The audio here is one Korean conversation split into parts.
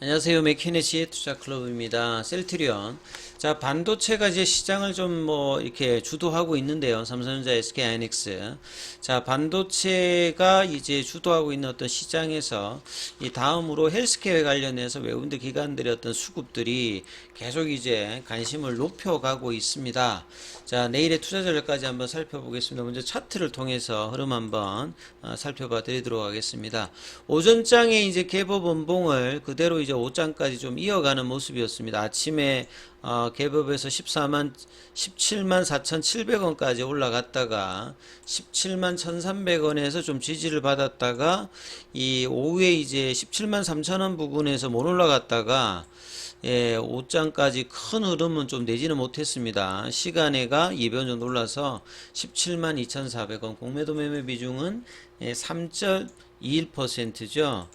안녕하세요. 맥키네시의 투자클럽입니다. 셀트리온. 자, 반도체가 이제 시장을 좀 이렇게 주도하고 있는데요. 삼성전자, SK하이닉스. 자, 반도체가 이제 주도하고 있는 어떤 시장에서 이 다음으로 헬스케어 관련해서 외국인들 기관들의 어떤 수급들이 계속 이제 관심을 높여가고 있습니다. 자, 내일의 투자 전략까지 한번 살펴보겠습니다. 먼저 차트를 통해서 흐름 한번 살펴봐 드리도록 하겠습니다. 오전장에 이제 개법 원봉을 그대로 이제 오장까지 좀 이어가는 모습이었습니다. 아침에 개법에서 17만 4,700원까지 올라갔다가 17만 1,300원에서 좀 지지를 받았다가 이 오후에 이제 17만 3,000원 부근에서 못 올라갔다가 오장까지 큰 흐름은 좀 내지는 못했습니다. 시간에가 200원 정도 올라서 17만 2,400원, 공매도 매매 비중은 3.21%죠.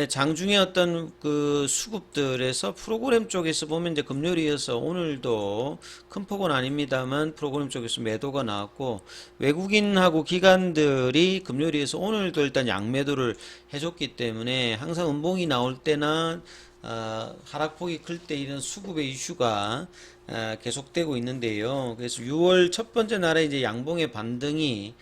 장중에 어떤 그 수급들에서 프로그램 쪽에서 보면 이제 금요일이어서 오늘도 큰 폭은 아닙니다만 프로그램 쪽에서 매도가 나왔고, 외국인하고 기관들이 금요일에서 오늘도 일단 양매도를 해줬기 때문에 항상 음봉이 나올 때나 하락폭이 클 때 이런 수급의 이슈가 계속되고 있는데요. 그래서 6월 첫 번째 날에 이제 양봉의 반등이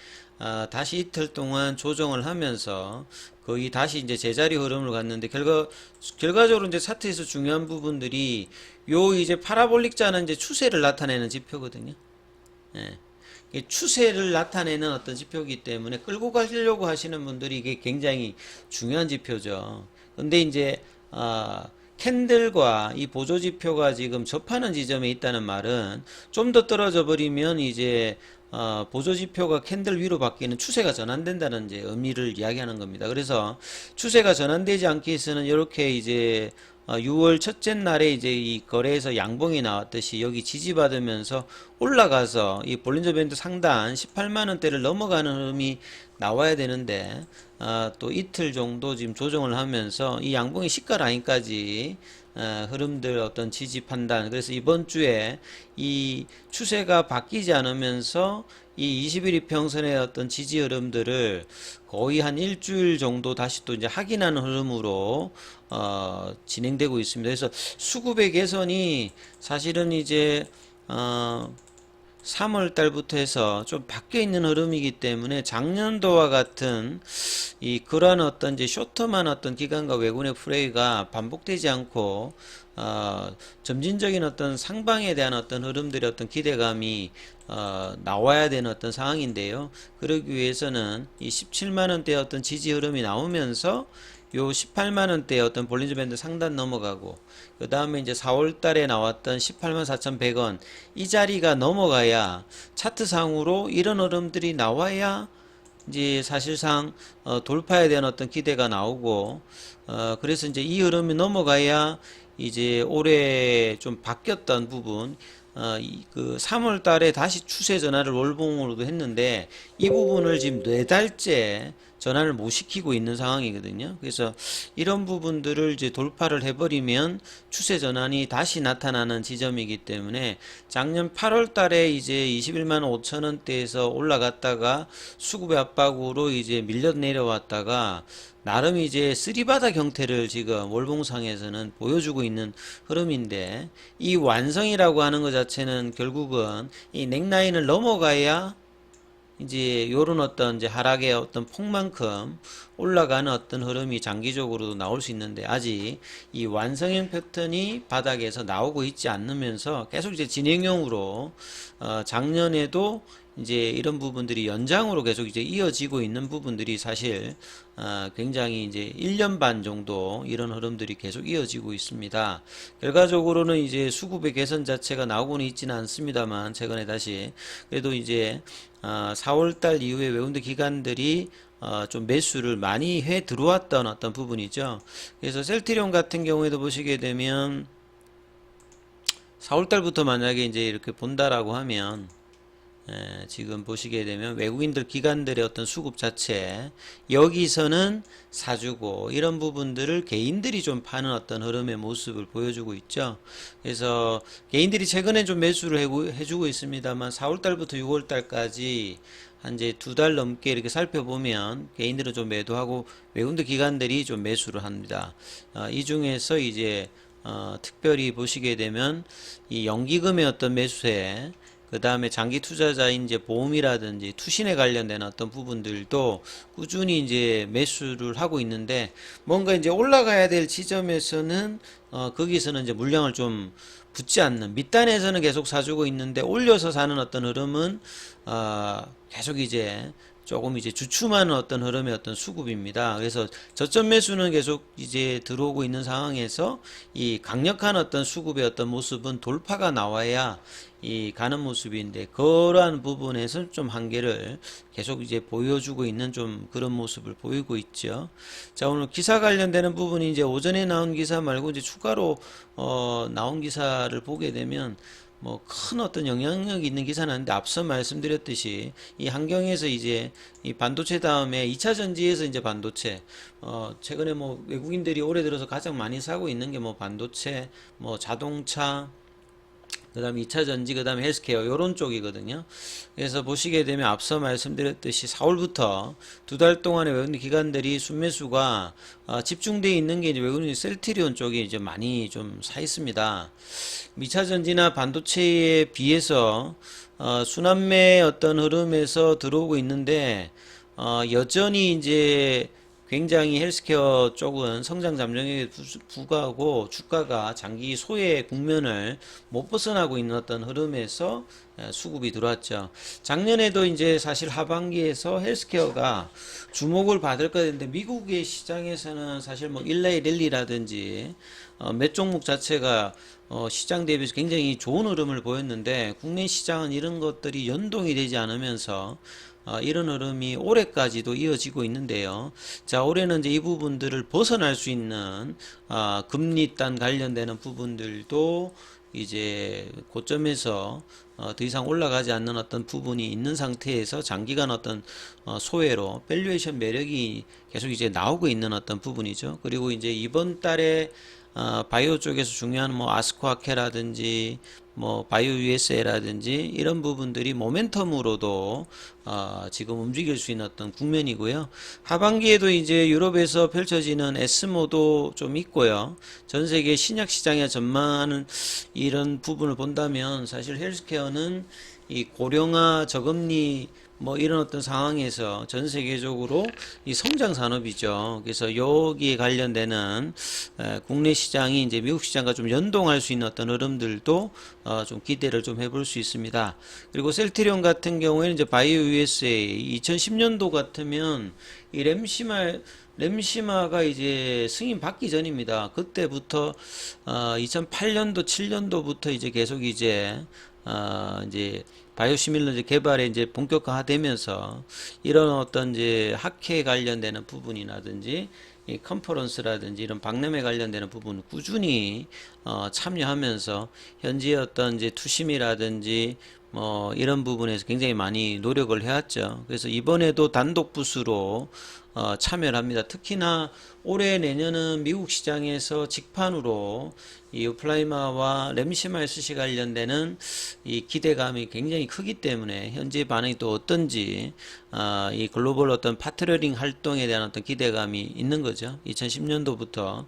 다시 이틀 동안 조정을 하면서 거의 다시 이제 제자리 흐름을 갔는데, 결과적으로 이제 차트에서 중요한 부분들이 요 이제 파라볼릭자는 이제 추세를 나타내는 지표거든요. 예. 추세를 나타내는 어떤 지표이기 때문에 끌고 가시려고 하시는 분들이 이게 굉장히 중요한 지표죠. 근데 이제 캔들과 이 보조지표가 지금 접하는 지점에 있다는 말은, 좀 더 떨어져 버리면 이제 보조지표가 캔들 위로 바뀌는 추세가 전환된다는 이제 의미를 이야기하는 겁니다. 그래서 추세가 전환되지 않기 위해서는 이렇게 이제 6월 첫째 날에 이제 이 거래에서 양봉이 나왔듯이 여기 지지받으면서 올라가서 이 볼린저 밴드 상단 18만 원대를 넘어가는 흐름이 나와야 되는데, 또 이틀 정도 지금 조정을 하면서 이 양봉의 시가 라인까지 흐름들 어떤 지지 판단, 그래서 이번 주에 이 추세가 바뀌지 않으면서 이 21 이평선의 어떤 지지 흐름들을 거의 한 일주일 정도 다시 또 이제 확인하는 흐름으로 진행되고 있습니다. 그래서 수급의 개선이 사실은 이제 3월 달부터 해서 좀 바뀌어 있는 흐름이기 때문에, 작년도와 같은 이 그러한 어떤 이제 쇼트만 어떤 기관과 외국인의 플레이가 반복되지 않고 점진적인 어떤 상방에 대한 어떤 흐름들의 어떤 기대감이 나와야 되는 어떤 상황인데요. 그러기 위해서는 이 17만 원대 어떤 지지 흐름이 나오면서 요 18만 원대 어떤 볼린저 밴드 상단 넘어가고, 그 다음에 이제 4월 달에 나왔던 18만 4,100원 이 자리가 넘어가야, 차트상으로 이런 흐름들이 나와야 이제 사실상 돌파에 대한 어떤 기대가 나오고, 그래서 이제 이 흐름이 넘어가야 이제 올해 좀 바뀌었던 부분, 그 3월 달에 다시 추세 전환을 월봉으로도 했는데, 이 부분을 지금 4달째 전환을 못 시키고 있는 상황이거든요. 그래서 이런 부분들을 이제 돌파를 해버리면 추세 전환이 다시 나타나는 지점이기 때문에, 작년 8월 달에 이제 21만 5천 원대에서 올라갔다가 수급의 압박으로 이제 밀려 내려왔다가 나름 이제 쓰리바닥 형태를 지금 월봉상에서는 보여주고 있는 흐름인데, 이 완성이라고 하는 것 자체는 결국은 이 넥라인을 넘어가야 이제 요런 어떤 이제 하락의 어떤 폭만큼 올라가는 어떤 흐름이 장기적으로도 나올 수 있는데, 아직 이 완성형 패턴이 바닥에서 나오고 있지 않으면서 계속 이제 진행형으로 작년에도 이제 이런 부분들이 연장으로 계속 이제 이어지고 있는 부분들이 사실 굉장히 이제 1년 반 정도 이런 흐름들이 계속 이어지고 있습니다. 결과적으로는 이제 수급의 개선 자체가 나오고는 있지는 않습니다만, 최근에 다시 그래도 이제 4월달 이후에 외국인 기관들이 좀 매수를 많이 해 들어왔던 어떤 부분이죠. 그래서 셀트리온 같은 경우에도 보시게 되면 4월달부터 만약에 이제 이렇게 본다라고 하면, 지금 보시게 되면 외국인들 기관들의 어떤 수급 자체, 여기서는 사주고 이런 부분들을 개인들이 좀 파는 어떤 흐름의 모습을 보여주고 있죠. 그래서 개인들이 최근에 좀 매수를 해주고 있습니다만, 4월달부터 6월달까지 한 이제 2달 넘게 이렇게 살펴보면 개인들은 좀 매도하고 외국인 기관들이 좀 매수를 합니다. 이 중에서 이제 특별히 보시게 되면 이 연기금의 어떤 매수세, 그 다음에 장기 투자자인 이제 보험이라든지 투신에 관련된 어떤 부분들도 꾸준히 이제 매수를 하고 있는데, 뭔가 이제 올라가야 될 지점에서는 거기서는 이제 물량을 좀 붙지 않는, 밑단에서는 계속 사주고 있는데 올려서 사는 어떤 흐름은 계속 이제 조금 이제 주춤하는 어떤 흐름의 어떤 수급입니다. 그래서 저점 매수는 계속 이제 들어오고 있는 상황에서 이 강력한 어떤 수급의 어떤 모습은 돌파가 나와야 이 가는 모습인데, 그러한 부분에서 좀 한계를 계속 이제 보여주고 있는 좀 그런 모습을 보이고 있죠. 자, 오늘 기사 관련되는 부분이 이제 오전에 나온 기사 말고 이제 추가로 나온 기사를 보게 되면 뭐 큰 어떤 영향력이 있는 기사는 아닌데, 앞서 말씀드렸듯이 이 환경에서 이제 이 반도체 다음에 2차 전지에서 이제 반도체, 최근에 뭐 외국인들이 올해 들어서 가장 많이 사고 있는 게 뭐 반도체, 뭐 자동차, 그 다음에 2차 전지, 그 다음에 헬스케어, 요런 쪽이거든요. 그래서 보시게 되면 앞서 말씀드렸듯이 4월부터 2달 동안에 외국인 기관들이 순매수가 집중되어 있는 게 이제 외국인 셀트리온 쪽이 이제 많이 좀 사 있습니다. 2차 전지나 반도체에 비해서 순환매 어떤 흐름에서 들어오고 있는데, 여전히 이제 굉장히 헬스케어 쪽은 성장 잠정에 불구하고 주가가 장기 소외 국면을 못 벗어나고 있는 어떤 흐름에서 수급이 들어왔죠. 작년에도 이제 사실 하반기에서 헬스케어가 주목을 받을 거였는데, 미국의 시장에서는 사실 뭐 일라이 랠리라든지 몇 종목 자체가 시장 대비해서 굉장히 좋은 흐름을 보였는데, 국내 시장은 이런 것들이 연동이 되지 않으면서 이런 흐름이 올해까지도 이어지고 있는데요. 자, 올해는 이제 이 부분들을 벗어날 수 있는 금리단 관련되는 부분들도 이제 고점에서 더 이상 올라가지 않는 어떤 부분이 있는 상태에서 장기간 어떤 소외로 밸류에이션 매력이 계속 이제 나오고 있는 어떤 부분이죠. 그리고 이제 이번 달에 바이오 쪽에서 중요한 뭐 아스코아케라든지 뭐 바이오 USA라든지 이런 부분들이 모멘텀으로도 지금 움직일 수 있는 어떤 국면이고요. 하반기에도 이제 유럽에서 펼쳐지는 에스모도 좀 있고요. 전 세계 신약 시장에 전망하는 이런 부분을 본다면 사실 헬스케어는 이 고령화 저금리 뭐 이런 어떤 상황에서 전 세계적으로 이 성장 산업이죠. 그래서 여기에 관련되는 국내 시장이 이제 미국 시장과 좀 연동할 수 있는 어떤 흐름들도 좀 기대를 좀 해볼 수 있습니다. 그리고 셀트리온 같은 경우에는 이제 바이오 USA 2010년도 같으면 이 램시마가 이제 승인 받기 전입니다. 그때부터 2008년도 7년도부터 이제 계속 이제 바이오시밀러 개발에 이제 본격화되면서 이런 어떤 이제 학회 관련되는 부분이라든지 이 컨퍼런스라든지 이런 박람회 관련되는 부분을 꾸준히 참여하면서 현지의 어떤 이제 투심이라든지 뭐 이런 부분에서 굉장히 많이 노력을 해왔죠. 그래서 이번에도 단독 부스로 참여를 합니다. 특히나 올해 내년은 미국 시장에서 직판으로 이 오플라이마와 램시마 SC 관련되는 이 기대감이 굉장히 크기 때문에 현재 반응이 또 어떤지 이 글로벌 어떤 파트너링 활동에 대한 어떤 기대감이 있는 거죠. 2010년도부터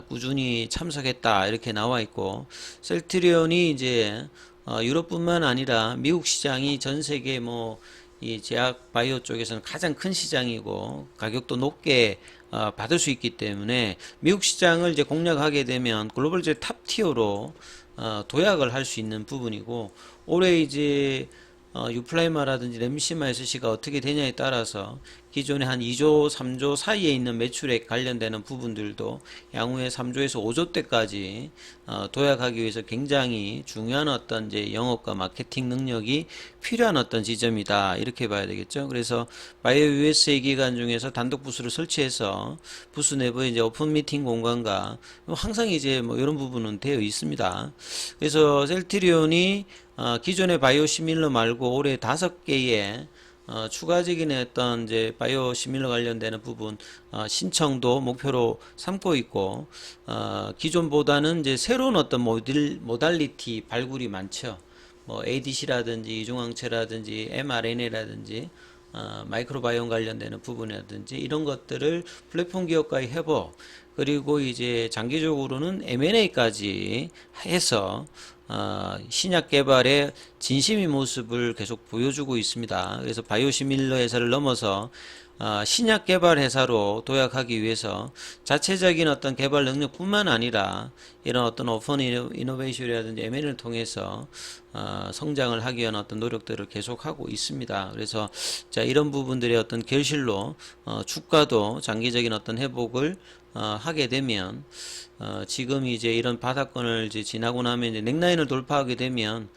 꾸준히 참석했다 이렇게 나와 있고, 셀트리온이 이제 유럽뿐만 아니라 미국 시장이 전 세계 뭐 이 제약 바이오 쪽에서는 가장 큰 시장이고 가격도 높게 받을 수 있기 때문에 미국 시장을 이제 공략하게 되면 글로벌 제 탑 티어로 도약을 할 수 있는 부분이고, 올해 이제 유플라이마라든지 램시마 SC가 어떻게 되냐에 따라서 기존에 한 2조, 3조 사이에 있는 매출액 관련되는 부분들도 향후에 3조에서 5조대까지 도약하기 위해서 굉장히 중요한 어떤 이제 영업과 마케팅 능력이 필요한 어떤 지점이다 이렇게 봐야 되겠죠. 그래서 바이오 USA 기관 중에서 단독 부스를 설치해서 부스 내부에 이제 오픈 미팅 공간과 항상 이제 뭐 이런 부분은 되어 있습니다. 그래서 셀트리온이 기존의 바이오시밀러 말고 올해 5개의 추가적인 어떤 이제 바이오시밀러 관련되는 부분 신청도 목표로 삼고 있고, 기존보다는 이제 새로운 어떤 모달리티 발굴이 많죠. 뭐 ADC라든지 이중항체라든지 mRNA라든지 마이크로바이옴 관련되는 부분이라든지 이런 것들을 플랫폼 기업과의 협업, 그리고 이제 장기적으로는 M&A까지 해서 신약 개발의 진심인 모습을 계속 보여주고 있습니다. 그래서 바이오시밀러 회사를 넘어서 신약 개발 회사로 도약하기 위해서 자체적인 어떤 개발 능력뿐만 아니라 이런 어떤 오픈 이노베이션이라든지 M&A를 통해서 성장을 하기 위한 어떤 노력들을 계속하고 있습니다. 그래서 자, 이런 부분들의 어떤 결실로 주가도 장기적인 어떤 회복을 하게 되면 지금 이제 이런 바닥권을 이제 지나고 나면 이제 넥라인을 돌파하게 되면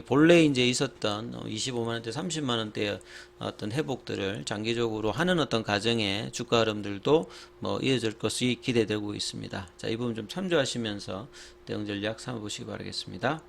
본래 이제 있었던 25만 원대, 30만 원대의 어떤 회복들을 장기적으로 하는 어떤 과정의 주가 흐름들도 뭐 이어질 것이 기대되고 있습니다. 자, 이 부분 좀 참조하시면서 대응 전략 삼아보시기 바라겠습니다.